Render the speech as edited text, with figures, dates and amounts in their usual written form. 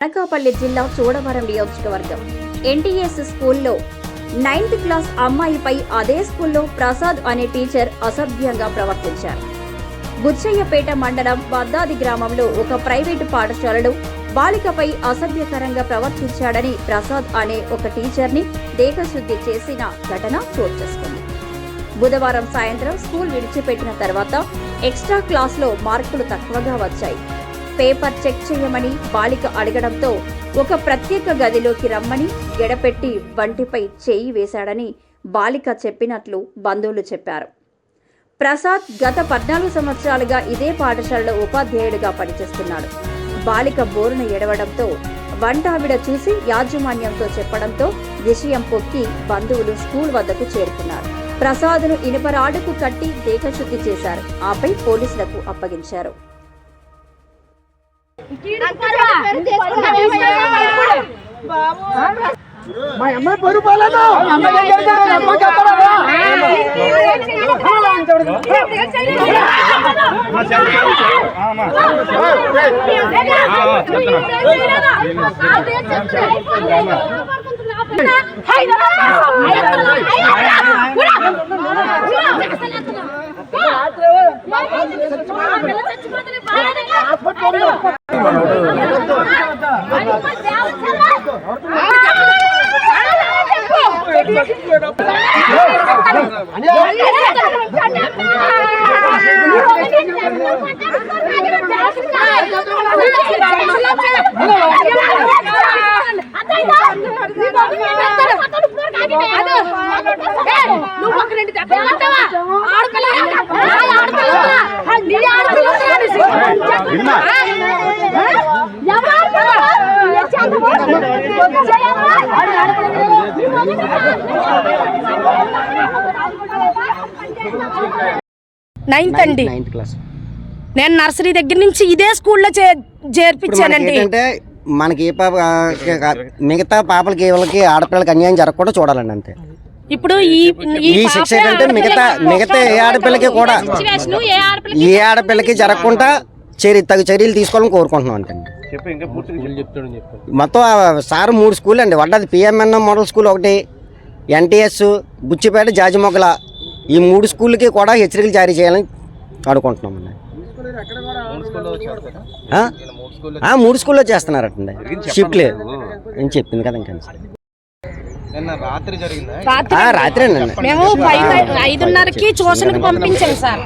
అనకాపల్లి జిల్లా చోడవరం నియోజకవర్గం ఎన్టీఎస్ స్కూల్లో 9th క్లాస్ అమ్మాయిపై అదే స్కూల్లో ప్రసాద్ అనే టీచర్ అసభ్యంగా ప్రవర్తించారు. బుచ్చయ్యపేట మండలం వద్దాది గ్రామంలో ఒక ప్రైవేటు పాఠశాలలో బాలికపై అసభ్యకరంగా ప్రవర్తించాడని ప్రసాద్ అనే ఒక టీచర్ని దేహశుద్ధి చేసిన ఘటన చోటు చేసుకుంది. బుధవారం సాయంత్రం స్కూల్ విడిచిపెట్టిన తర్వాత ఎక్స్ట్రా క్లాస్లో మార్కులు తక్కువగా వచ్చాయి. పేపర్ చెక్ చేయమని బాలిక అడగడంతో ఒక ప్రత్యేక గదిలోకి రమ్మని గెడపెట్టి వంటిపై చేయి వేశాడని బాలిక చెప్పినట్లు బంధువులు చెప్పారు. ప్రసాద్ గత 14 సంవత్సరాలుగా ఇదే పాఠశాలలో ఉపాధ్యాయుడిగా పనిచేస్తున్నాడు. బాలిక బోరున ఏడవడంతో వంటావిడ చూసి యాజమాన్యంతో చెప్పడంతో విషయం పొక్కి బంధువులు స్కూల్ వద్దకు చేరుకున్నారు. ప్రసాద్ను ఇనుపరాడుకు కట్టి దేహశుద్ధి చేశారు. ఆపై పోలీసులకు అప్పగించారు. నైన్త్ అండి. నేను నర్సరీ దగ్గర నుంచి ఇదే స్కూల్లో చేర్పించానండి. అంటే మనకి ఏ పాప మిగతా పాపలకి వీళ్ళకి ఆడపిల్లలకి అన్యాయం జరగకుండా చూడాలండి అంతే. ఇప్పుడు ఈ శిక్ష ఏంటంటే మిగతా ఏ ఆడపిల్లకి కూడా ఏ ఆడపిల్లకి జరగకుండా తగు చర్యలు తీసుకోవాలని కోరుకుంటున్నాం అంతే. మొత్తం సార్ 3 స్కూల్ అండి. వడ్డాది పిఎంఎన్ మోడల్ స్కూల్ ఒకటి, ఎన్టీఎస్, బుచ్చిపేట, జాజిమొగల, ఈ 3 స్కూళ్ళకి కూడా హెచ్చరికలు జారీ చేయాలని అనుకుంటున్నాం అండి. 3 స్కూల్లో చేస్తున్నారటండి షిఫ్ట్ లేదు అని చెప్పింది కదా. ఇంకా రాత్రి మేము 5:30కి ట్యూషన్కి పంపించాం సార్.